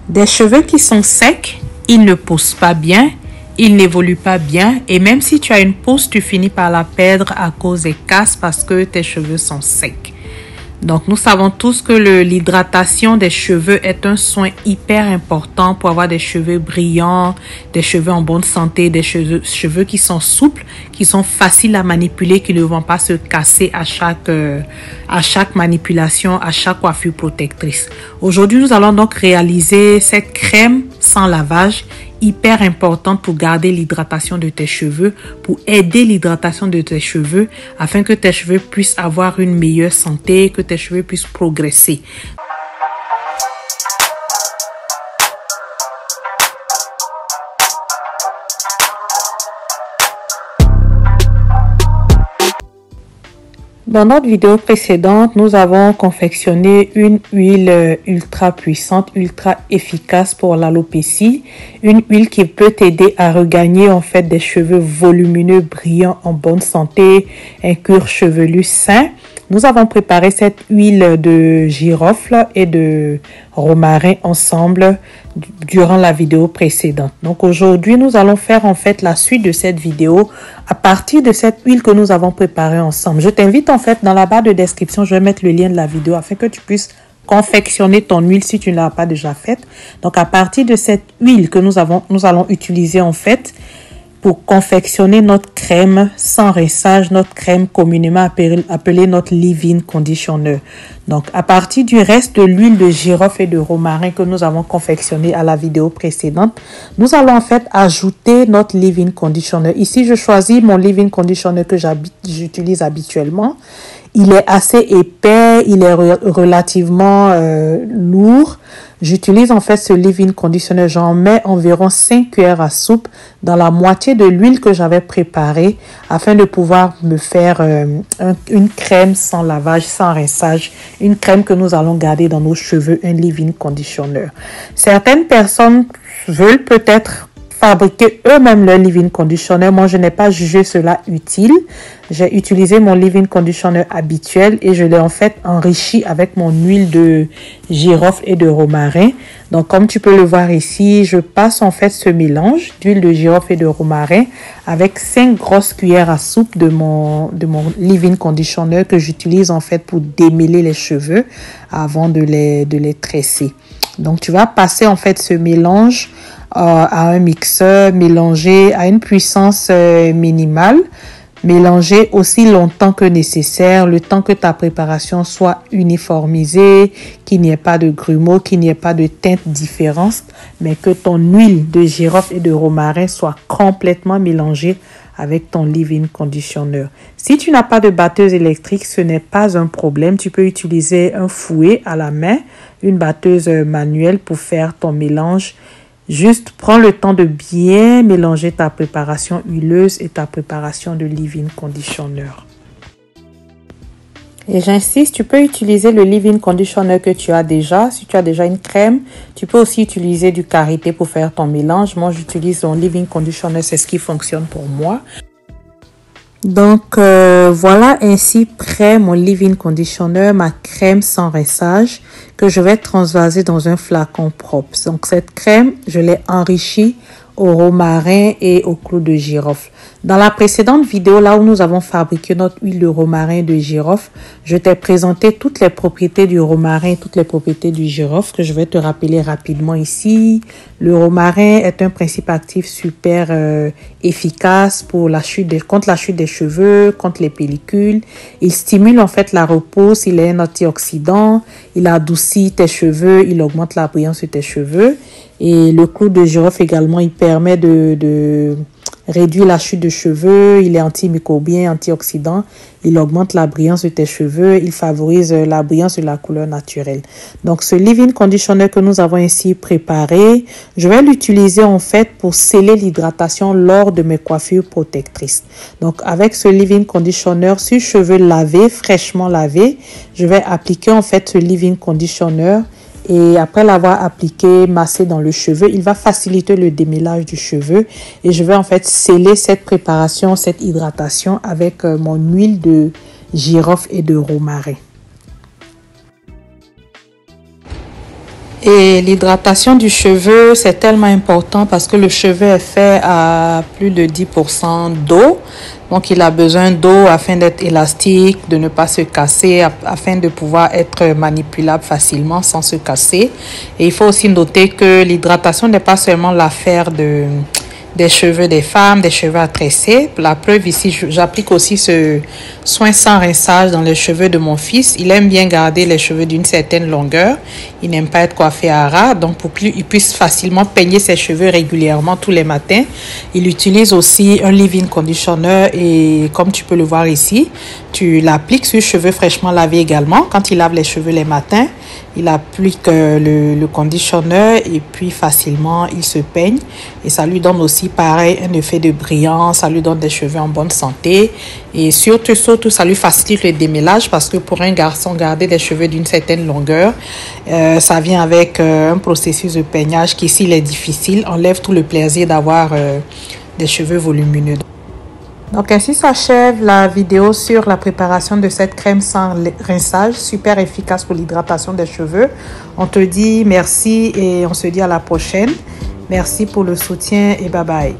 Des cheveux qui sont secs, ils ne poussent pas bien, ils n'évoluent pas bien et même si tu as une pousse, tu finis par la perdre à cause des casses parce que tes cheveux sont secs. Donc, nous savons tous que l'hydratation des cheveux est un soin hyper important pour avoir des cheveux brillants, des cheveux en bonne santé, des cheveux qui sont souples, qui sont faciles à manipuler, qui ne vont pas se casser à chaque manipulation, à chaque coiffure protectrice. Aujourd'hui, nous allons donc réaliser cette crème sans lavage hyper importante pour garder l'hydratation de tes cheveux, pour aider l'hydratation de tes cheveux afin que tes cheveux puissent avoir une meilleure santé, que tes cheveux puissent progresser. Dans notre vidéo précédente, nous avons confectionné une huile ultra puissante, ultra efficace pour l'alopécie. Une huile qui peut t'aider à regagner en fait des cheveux volumineux, brillants, en bonne santé, un cuir chevelu sain. Nous avons préparé cette huile de girofle et de romarin ensemble durant la vidéo précédente. Donc aujourd'hui, nous allons faire en fait la suite de cette vidéo à partir de cette huile que nous avons préparée ensemble. Je t'invite en fait dans la barre de description, je vais mettre le lien de la vidéo afin que tu puisses confectionner ton huile si tu ne l'as pas déjà faite. Donc à partir de cette huile que nous allons utiliser en fait pour confectionner notre crème sans rinçage, notre crème communément appelée notre leave-in conditioner. Donc, à partir du reste de l'huile de girofle et de romarin que nous avons confectionné à la vidéo précédente, nous allons en fait ajouter notre leave-in conditioner. Ici, je choisis mon leave-in conditioner que j'utilise habituellement. Il est assez épais, il est relativement lourd. J'utilise en fait ce leave-in conditioner. J'en mets environ 5 cuillères à soupe dans la moitié de l'huile que j'avais préparée afin de pouvoir me faire une crème sans lavage, sans rinçage. Une crème que nous allons garder dans nos cheveux, un leave-in conditioner. Certaines personnes veulent peut-être fabriquer eux-mêmes leur leave-in conditioner. Moi, je n'ai pas jugé cela utile. J'ai utilisé mon leave-in conditioner habituel et je l'ai en fait enrichi avec mon huile de girofle et de romarin. Donc, comme tu peux le voir ici, je passe en fait ce mélange d'huile de girofle et de romarin avec 5 grosses cuillères à soupe de mon leave-in conditioner que j'utilise en fait pour démêler les cheveux avant de les tresser. Donc, tu vas passer en fait ce mélange à un mixeur, mélanger à une puissance minimale, mélanger aussi longtemps que nécessaire, le temps que ta préparation soit uniformisée, qu'il n'y ait pas de grumeaux, qu'il n'y ait pas de teintes différentes, mais que ton huile de girofle et de romarin soit complètement mélangée avec ton leave-in conditioner. Si tu n'as pas de batteuse électrique, ce n'est pas un problème. Tu peux utiliser un fouet à la main, une batteuse manuelle pour faire ton mélange. Juste prends le temps de bien mélanger ta préparation huileuse et ta préparation de leave-in conditioner. Et j'insiste, tu peux utiliser le leave-in conditioner que tu as déjà. Si tu as déjà une crème, tu peux aussi utiliser du karité pour faire ton mélange. Moi, j'utilise mon leave-in conditioner, c'est ce qui fonctionne pour moi. Donc, voilà ainsi prêt mon leave-in conditioner, ma crème sans rinçage que je vais transvaser dans un flacon propre. Donc, cette crème, je l'ai enrichie au romarin et au clou de girofle. Dans la précédente vidéo, là où nous avons fabriqué notre huile de romarin et de girofle, je t'ai présenté toutes les propriétés du romarin, toutes les propriétés du girofle que je vais te rappeler rapidement ici. Le romarin est un principe actif super efficace pour contre la chute des cheveux, contre les pellicules. Il stimule en fait la repousse, il est un antioxydant, il adoucit tes cheveux, il augmente la brillance de tes cheveux. Et le clou de girofle également, il permet de réduire la chute de cheveux, il est antimicrobien, antioxydant, il augmente la brillance de tes cheveux, il favorise la brillance de la couleur naturelle. Donc ce leave-in conditioner que nous avons ici préparé, je vais l'utiliser en fait pour sceller l'hydratation lors de mes coiffures protectrices. Donc avec ce leave-in conditioner sur cheveux lavés, fraîchement lavés, je vais appliquer en fait ce leave-in conditioner. Et après l'avoir appliqué, massé dans le cheveu, il va faciliter le démêlage du cheveu. Et je vais en fait sceller cette préparation, cette hydratation avec mon huile de girofle et de romarin. Et l'hydratation du cheveu, c'est tellement important parce que le cheveu est fait à plus de 10% d'eau. Donc, il a besoin d'eau afin d'être élastique, de ne pas se casser, afin de pouvoir être manipulable facilement sans se casser. Et il faut aussi noter que l'hydratation n'est pas seulement l'affaire des cheveux des femmes, des cheveux à tresser. La preuve ici, j'applique aussi ce soin sans rinçage dans les cheveux de mon fils. Il aime bien garder les cheveux d'une certaine longueur. Il n'aime pas être coiffé à ras. Donc, pour qu'il puisse facilement peigner ses cheveux régulièrement tous les matins, il utilise aussi un leave-in conditioner. Et comme tu peux le voir ici, tu l'appliques sur les cheveux fraîchement lavés également. Quand il lave les cheveux les matins, il applique le conditioner et puis facilement il se peigne. Et ça lui donne aussi pareil un effet de brillance, ça lui donne des cheveux en bonne santé. Et surtout, ça lui facilite le démêlage parce que pour un garçon, garder des cheveux d'une certaine longueur, ça vient avec un processus de peignage qui, s'il est difficile, enlève tout le plaisir d'avoir des cheveux volumineux. Donc ainsi s'achève la vidéo sur la préparation de cette crème sans rinçage, super efficace pour l'hydratation des cheveux. On te dit merci et on se dit à la prochaine. Merci pour le soutien et bye bye.